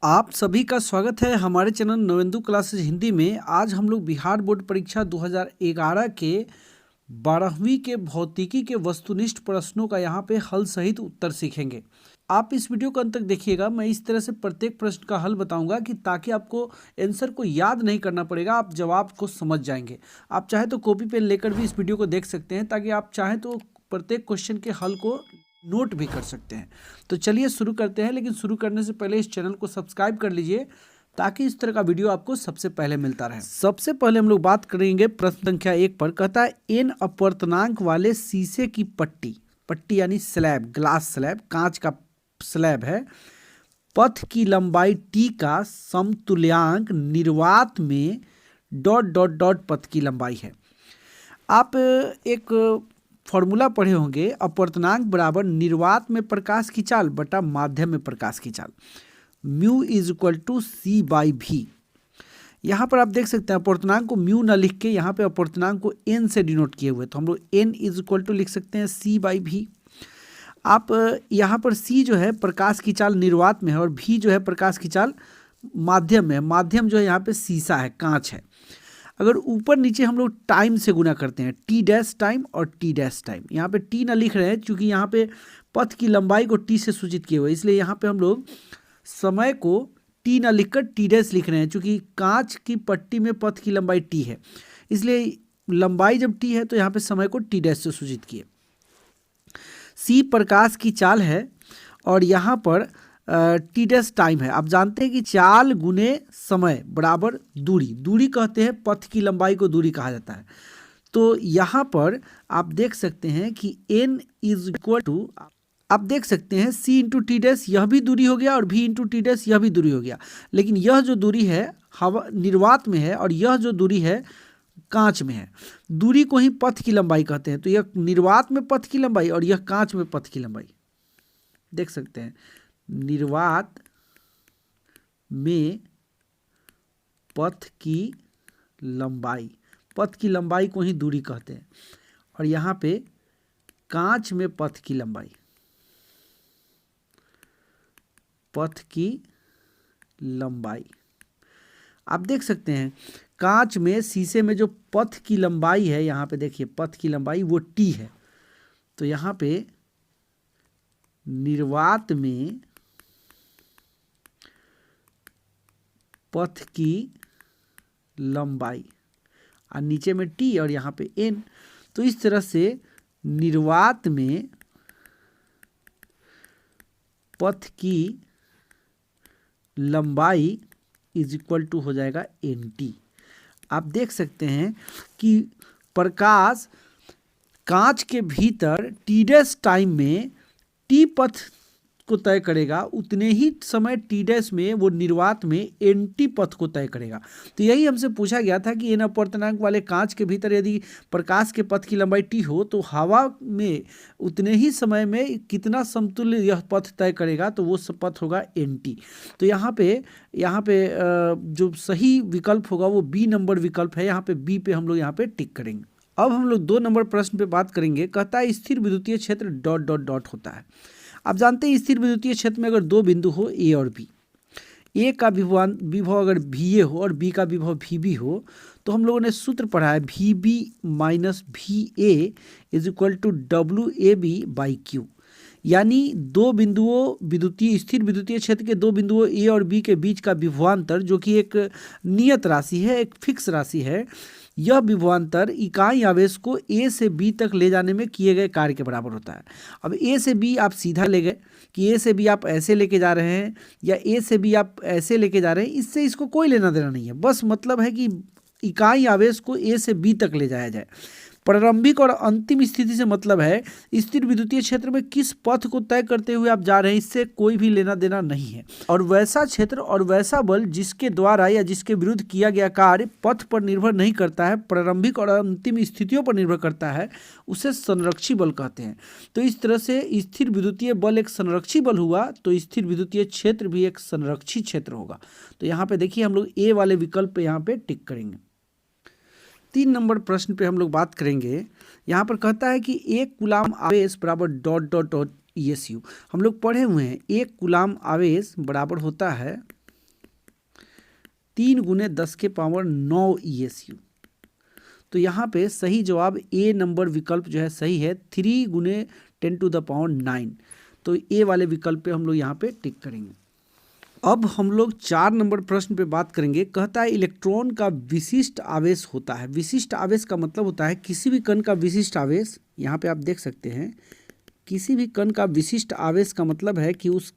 आप सभी का स्वागत है हमारे चैनल नवेंदु क्लासेज हिंदी में। आज हम लोग बिहार बोर्ड परीक्षा 2011 के 12वीं के भौतिकी के वस्तुनिष्ठ प्रश्नों का यहाँ पे हल सहित उत्तर सीखेंगे। आप इस वीडियो को अंत तक देखिएगा। मैं इस तरह से प्रत्येक प्रश्न का हल बताऊंगा कि ताकि आपको आंसर को याद नहीं करना पड़ेगा, आप जवाब को समझ जाएंगे। आप चाहे तो कॉपी पेन लेकर भी इस वीडियो को देख सकते हैं, ताकि आप चाहें तो प्रत्येक क्वेश्चन के हल को नोट भी कर सकते हैं। तो चलिए शुरू करते हैं, लेकिन शुरू करने से पहले इस चैनल को सब्सक्राइब कर लीजिए ताकि इस तरह का वीडियो आपको सबसे पहले मिलता रहे। सबसे पहले हम लोग बात करेंगे प्रश्न संख्या 1 पर। कहता है एन अपवर्तनांक वाले शीशे की पट्टी, पट्टी यानी स्लैब, ग्लास स्लैब, कांच का स्लैब है, पथ की लंबाई टी का समतुल्यांक निर्वात में डॉट डॉट डॉट पथ की लंबाई है। आप एक फॉर्मूला पढ़े होंगे, अपवर्तनांक बराबर निर्वात में प्रकाश की चाल बटा माध्यम में प्रकाश की चाल, mu is equal to c by v. यहाँ पर आप देख सकते हैं अपवर्तनांक को म्यू न लिख के यहाँ पे अपवर्तनांक को एन से डिनोट किए हुए, तो हम लोग एन इज इक्वल टू लिख सकते हैं सी बाई भी। आप यहाँ पर सी जो है प्रकाश की चाल निर्वात में है और भी जो है प्रकाश की चाल माध्यम में है। माध्यम जो है यहाँ पे शीशा है, कांच है। अगर ऊपर नीचे हम लोग टाइम से गुना करते हैं, टी डैश टाइम और टी डैश टाइम, यहाँ पे टी ना लिख रहे हैं क्योंकि यहाँ पे पथ की लंबाई को टी से सूचित किए हुए, इसलिए यहाँ पे हम लोग समय को टी ना लिखकर टी डैश लिख रहे हैं। क्योंकि कांच की पट्टी में पथ की लंबाई टी है, इसलिए लंबाई जब टी है तो यहाँ पे समय को टी डैश से सूचित किए। सी प्रकाश की चाल है और यहाँ पर टी डैश टाइम है। आप जानते हैं कि चाल गुने समय बराबर दूरी, दूरी कहते हैं पथ की लंबाई को दूरी कहा जाता है। तो यहाँ पर आप देख सकते हैं कि n इज इक्वल टू, आप देख सकते हैं c इंटू टी डैश, यह भी दूरी हो गया, और v इंटू टी डैश यह भी दूरी हो गया। लेकिन यह जो दूरी है हवा निर्वात में है और यह जो दूरी है कांच में है। दूरी को ही पथ की लंबाई कहते हैं। तो यह निर्वात में पथ की लंबाई और यह कांच में पथ की लंबाई, देख सकते हैं निर्वात में पथ की लंबाई, पथ की लंबाई को ही दूरी कहते हैं, और यहाँ पे कांच में पथ की लंबाई, पथ की लंबाई। आप देख सकते हैं कांच में, शीशे में जो पथ की लंबाई है, यहाँ पे देखिए पथ की लंबाई वो टी है। तो यहाँ पे निर्वात में पथ की लंबाई और नीचे में टी और यहाँ पे एन। तो इस तरह से निर्वात में पथ की लंबाई इज इक्वल टू हो जाएगा एन टी। आप देख सकते हैं कि प्रकाश कांच के भीतर टी डैश टाइम में टी पथ को तय करेगा, उतने ही समय टी डैश में वो निर्वात में एन टी पथ को तय करेगा। तो यही हमसे पूछा गया था कि एन अपवर्तनांक वाले कांच के भीतर यदि प्रकाश के पथ की लंबाई टी हो तो हवा में उतने ही समय में कितना समतुल्य यह पथ तय करेगा, तो वो पथ होगा एन टी। तो यहाँ पे जो सही विकल्प होगा वो बी नंबर विकल्प है। यहाँ पे बी पे हम लोग यहाँ पे टिक करेंगे। अब हम लोग 2 नंबर प्रश्न पे बात करेंगे। कहता है स्थिर विद्युतीय क्षेत्र डॉट डॉट डॉट होता है। आप जानते हैं स्थिर विद्युतीय क्षेत्र में अगर 2 बिंदु हो ए और बी, ए का विभव अगर वी ए हो और बी का विभव वी बी हो, तो हम लोगों ने सूत्र पढ़ा है V B minus V A is equal to W A B by Q. यानी 2 बिंदुओं विद्युतीय, स्थिर विद्युतीय क्षेत्र के 2 बिंदुओं ए और बी के बीच का विभवांतर, जो कि एक नियत राशि है, एक फिक्स राशि है, यह विभवांतर इकाई आवेश को ए से बी तक ले जाने में किए गए कार्य के बराबर होता है। अब ए से बी आप सीधा ले गए कि ए से बी आप ऐसे लेके जा रहे हैं या ए से बी आप ऐसे लेके जा रहे हैं, इससे इसको कोई लेना देना नहीं है। बस मतलब है कि इकाई आवेश को ए से बी तक ले जाया जाए। प्रारंभिक और अंतिम स्थिति से मतलब है स्थिर विद्युतीय क्षेत्र में किस पथ को तय करते हुए आप जा रहे हैं, इससे कोई भी लेना देना नहीं है। और वैसा क्षेत्र और वैसा बल जिसके द्वारा या जिसके विरुद्ध किया गया कार्य पथ पर निर्भर नहीं करता है, प्रारंभिक और अंतिम स्थितियों पर निर्भर करता है, उसे संरक्षी बल कहते हैं। तो इस तरह से स्थिर विद्युतीय बल एक संरक्षी बल हुआ, तो स्थिर विद्युतीय क्षेत्र भी एक संरक्षी क्षेत्र होगा। तो यहाँ पे देखिए हम लोग ए वाले विकल्प पे यहाँ पे टिक करेंगे। 3 नंबर प्रश्न पे हम लोग बात करेंगे। यहाँ पर कहता है कि 1 कूलाम आवेश बराबर डॉट डॉट डॉट ESU। हम लोग पढ़े हुए हैं 1 कूलाम आवेश बराबर होता है 3 गुने 10 के पावर 9 ESU। तो यहाँ पे सही जवाब ए नंबर विकल्प जो है सही है, 3 गुने 10 टू द पावर 9। तो ए वाले विकल्प पे हम लोग यहाँ पे टिक करेंगे। अब हम लोग 4 नंबर प्रश्न पे बात करेंगे। कहता है इलेक्ट्रॉन का विशिष्ट आवेश होता है। विशिष्ट आवेश का मतलब होता है किसी भी कण का विशिष्ट आवेश, यहाँ पे आप देख सकते हैं, किसी भी कण का विशिष्ट आवेश का मतलब है कि उस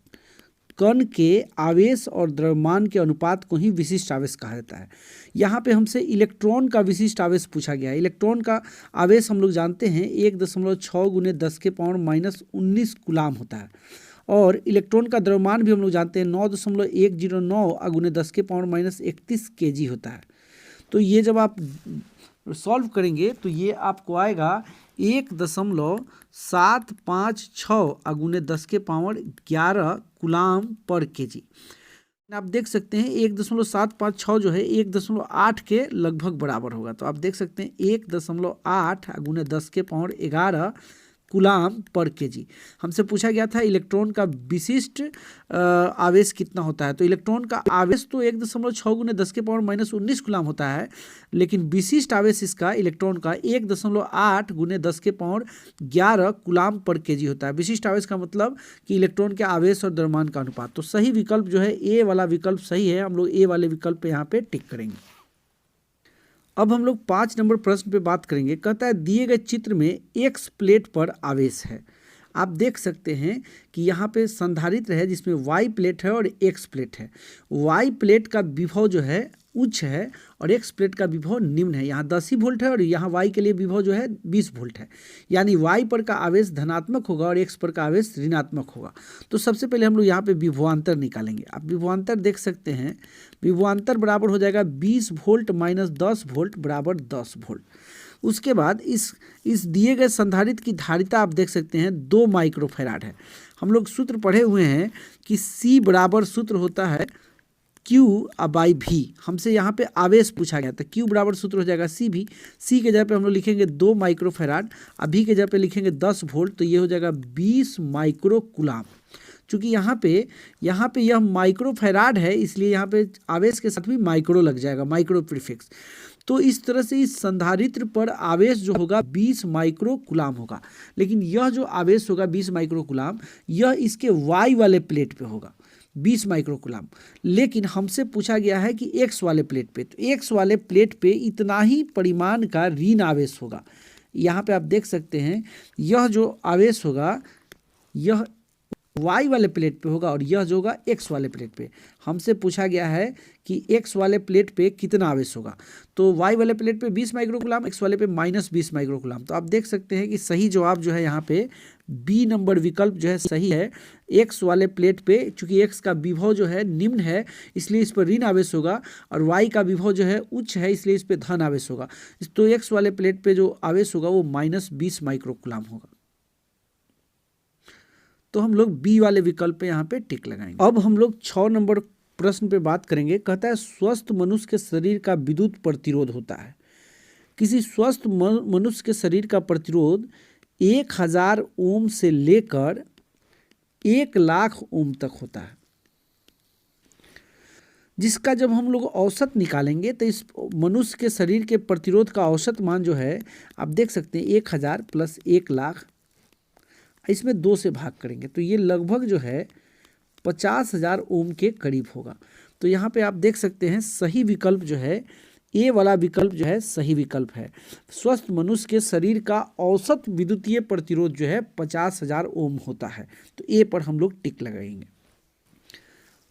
कण के आवेश और द्रव्यमान के अनुपात को ही विशिष्ट आवेश कहा जाता है। यहाँ पे हमसे इलेक्ट्रॉन का विशिष्ट आवेश पूछा गया है। इलेक्ट्रॉन का आवेश हम लोग जानते हैं 1.6 गुने 10 के पावर -19 कूलाम होता है, और इलेक्ट्रॉन का द्रव्यमान भी हम लोग जानते हैं 9.109 गुने 10 के पावर -31 kg होता है। तो ये जब आप सॉल्व करेंगे तो ये आपको आएगा 1.756 गुने 10 के पावर 11 कूलाम पर केजी। आप देख सकते हैं 1.756 जो है 1.8 के लगभग बराबर होगा। तो आप देख सकते हैं 1.8 गुने 10 के पावर 11 कूलाम पर केजी। हमसे पूछा गया था इलेक्ट्रॉन का विशिष्ट आवेश कितना होता है। तो इलेक्ट्रॉन का आवेश तो 1.6 गुने 10 के पावर -19 कूलाम होता है, लेकिन विशिष्ट आवेश इसका इलेक्ट्रॉन का 1.8 गुने 10 के पावर 11 कूलाम पर केजी होता है। विशिष्ट आवेश का मतलब कि इलेक्ट्रॉन के आवेश और द्रव्यमान का अनुपात। तो सही विकल्प जो है ए वाला विकल्प सही है। हम लोग ए वाले विकल्प पे यहाँ पे टिक करेंगे। अब हम लोग 5 नंबर प्रश्न पे बात करेंगे। कहता है दिए गए चित्र में एक्स प्लेट पर आवेश है। आप देख सकते हैं कि यहाँ पे संधारित्र है जिसमें वाई प्लेट है और एक्स प्लेट है। वाई प्लेट का विभव जो है उच्च है और एक्स प्लेट का विभव निम्न है। यहाँ 10 ही वोल्ट है और यहाँ वाई के लिए विभव जो है 20 वोल्ट है। यानी वाई पर का आवेश धनात्मक होगा और एक्स पर का आवेश ऋणात्मक होगा। तो सबसे पहले हम लोग यहाँ पे विभवांतर निकालेंगे। आप विभवांतर देख सकते हैं, विभवांतर बराबर हो जाएगा 20 वोल्ट माइनस 10 वोल्ट बराबर 10 वोल्ट। उसके बाद इस दिए गए संधारित्र की धारिता आप देख सकते हैं 2 माइक्रोफैराड है। हम लोग सूत्र पढ़े हुए हैं कि C बराबर सूत्र होता है Q/V। हमसे यहाँ पे आवेश पूछा गया था। Q बराबर सूत्र हो जाएगा CV। C के जगह पे हम लोग लिखेंगे 2 माइक्रोफैराड, V के जगह पे लिखेंगे 10 वोल्ट, तो ये हो जाएगा 20 माइक्रो कूलाम। चूँकि यहाँ पे यह माइक्रोफैराड है, इसलिए यहाँ पे आवेश के साथ भी माइक्रो लग जाएगा, माइक्रो प्रीफिक्स। तो इस तरह से इस संधारित्र पर आवेश जो होगा 20 माइक्रो कूलाम होगा। लेकिन यह जो आवेश होगा 20 माइक्रो कूलाम, यह इसके वाई वाले प्लेट पे होगा 20 माइक्रो कूलाम। लेकिन हमसे पूछा गया है कि एक्स वाले प्लेट पे, तो एक्स वाले प्लेट पे इतना ही परिमाण का ऋण आवेश होगा। यहाँ पे आप देख सकते हैं यह जो आवेश होगा यह वाई वाले प्लेट पे होगा और यह जो होगा एक्स वाले प्लेट पे। हमसे पूछा गया है कि एक्स वाले प्लेट पे कितना आवेश होगा। तो वाई वाले प्लेट पे 20 माइक्रो कूलाम, एक्स वाले पे -20 माइक्रो कूलाम। तो आप देख सकते हैं कि सही जवाब जो है यहाँ पे बी नंबर विकल्प जो है सही है। एक्स वाले प्लेट पे चूंकि एक्स का विभव जो है निम्न है इसलिए इस पर ऋण आवेश होगा, और वाई का विभव जो है उच्च है इसलिए इस पर धन आवेश होगा। तो एक्स वाले प्लेट पे जो आवेश होगा वो -20 माइक्रो कूलाम होगा। तो हम लोग बी वाले विकल्प पे यहाँ पे टिक लगाएंगे। अब हम लोग 6 नंबर प्रश्न पे बात करेंगे। कहता है स्वस्थ मनुष्य के शरीर का विद्युत प्रतिरोध होता है। किसी स्वस्थ मनुष्य के शरीर का प्रतिरोध 1000 ओम से लेकर 1,00,000 ओम तक होता है, जिसका जब हम लोग औसत निकालेंगे तो इस मनुष्य के शरीर के प्रतिरोध का औसत मान जो है आप देख सकते हैं 1000 + 1,00,000, इसमें 2 से भाग करेंगे तो ये लगभग जो है 50,000 ओम के करीब होगा। तो यहाँ पे आप देख सकते हैं सही विकल्प जो है ए वाला विकल्प जो है सही विकल्प है। स्वस्थ मनुष्य के शरीर का औसत विद्युतीय प्रतिरोध जो है 50,000 ओम होता है। तो ए पर हम लोग टिक लगाएंगे।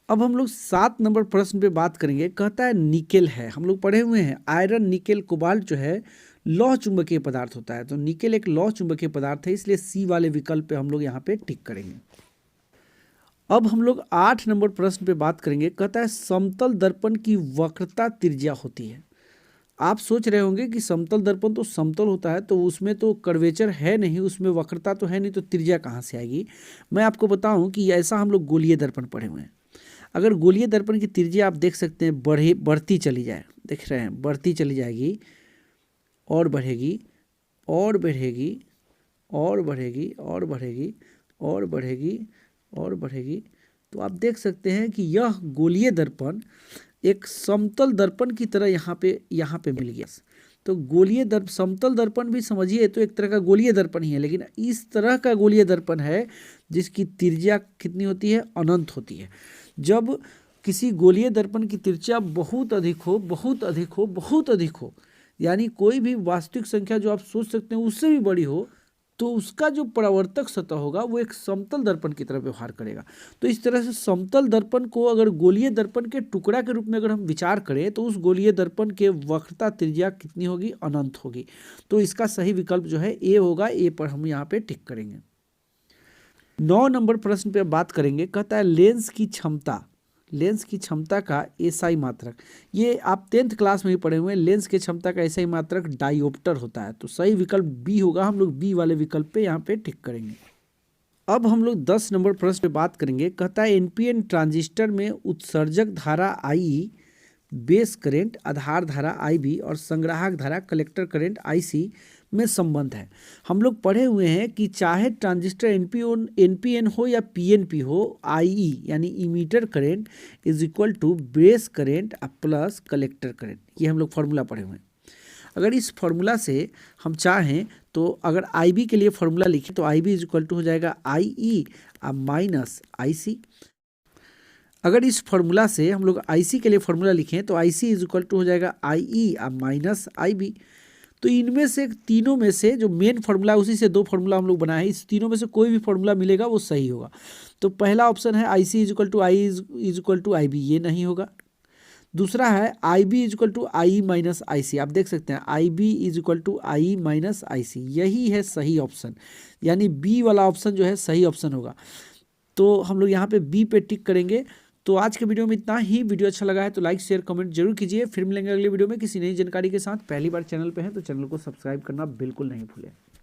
अब हम लोग 7 नंबर प्रश्न पे बात करेंगे। कहता है निकेल है। हम लोग पढ़े हुए हैं आयरन, निकेल, कोबाल्ट जो है लौह चुंबकीय पदार्थ होता है। तो निकेल एक लौह चुंबकीय पदार्थ है, इसलिए सी वाले विकल्प पे हम लोग यहाँ पे टिक करेंगे। अब हम लोग 8 नंबर प्रश्न पे बात करेंगे। कहता है समतल दर्पण की वक्रता त्रिज्या होती है। आप सोच रहे होंगे कि समतल दर्पण तो समतल होता है तो उसमें तो कर्वेचर है नहीं, उसमें वक्रता तो है नहीं, तो त्रिज्या कहाँ से आएगी। मैं आपको बताऊं कि ऐसा हम लोग गोलीय दर्पण पढ़े हुए हैं। अगर गोलीय दर्पण की त्रिज्या आप देख सकते हैं बढ़ती चली जाए, देख रहे हैं बढ़ती चली जाएगी और बढ़ेगी और बढ़ेगी और बढ़ेगी और बढ़ेगी और बढ़ेगी और बढ़ेगी, तो आप देख सकते हैं कि यह गोलीय दर्पण एक समतल दर्पण की तरह यहाँ पे मिल गया। तो गोलीय दर्पण, समतल दर्पण भी समझिए तो एक तरह का गोलीय दर्पण ही है, लेकिन इस तरह का गोलीय दर्पण है जिसकी त्रिज्या कितनी होती है, अनंत होती है। जब किसी गोलीय दर्पण की त्रिज्या बहुत अधिक हो, बहुत अधिक हो, बहुत अधिक हो, यानी कोई भी वास्तविक संख्या जो आप सोच सकते हैं उससे भी बड़ी हो, तो उसका जो परावर्तक सतह होगा वो एक समतल दर्पण की तरह व्यवहार करेगा। तो इस तरह से समतल दर्पण को अगर गोलीय दर्पण के टुकड़ा के रूप में अगर हम विचार करें तो उस गोलीय दर्पण के वक्रता त्रिज्या कितनी होगी, अनंत होगी। तो इसका सही विकल्प जो है ए होगा, ए पर हम यहाँ पे टिक करेंगे। 9 नंबर प्रश्न पे बात करेंगे, कहता है लेंस की क्षमता का एसआई मात्रक। ये आप 10th क्लास में ही पढ़े हुए हैं, लेंस की क्षमता का एसआई मात्रक डायोप्टर होता है। तो सही विकल्प बी होगा, हम लोग बी वाले विकल्प पे यहाँ पे टिक करेंगे। अब हम लोग 10 नंबर प्रश्न पे बात करेंगे, कहता है एनपीएन ट्रांजिस्टर में उत्सर्जक धारा आई, बेस करंट आधार धारा IB और संग्राहक धारा कलेक्टर करंट IC में संबंध है। हम लोग पढ़े हुए हैं कि चाहे ट्रांजिस्टर एनपीएन हो या पीएनपी हो, IE यानी emitter current is equal to base current plus collector current, ये हम लोग फार्मूला पढ़े हुए हैं। अगर इस फार्मूला से हम चाहें तो अगर IB के लिए फार्मूला लिखें तो IB इज इक्वल टू हो जाएगा IE माइनस IC। अगर इस फार्मूला से हम लोग IC के लिए फार्मूला लिखें तो IC इज इक्वल टू हो जाएगा IE माइनस IB। तो इनमें से तीनों में से जो मेन फार्मूला है उसी से दो फार्मूला हम लोग बनाए हैं, इस तीनों में से कोई भी फार्मूला मिलेगा वो सही होगा। तो पहला ऑप्शन है IC is equal to is equal to IB, ये नहीं होगा। दूसरा है IB is equal to IE minus IC, आप देख सकते हैं IB is equal to IE minus IC, यही है सही ऑप्शन, यानी बी वाला ऑप्शन जो है सही ऑप्शन होगा। तो हम लोग यहाँ पे बी पे टिक करेंगे। तो आज के वीडियो में इतना ही। वीडियो अच्छा लगा है तो लाइक शेयर कमेंट जरूर कीजिए। फिर मिलेंगे अगले वीडियो में किसी नई जानकारी के साथ। पहली बार चैनल पे हैं तो चैनल को सब्सक्राइब करना बिल्कुल नहीं भूलें।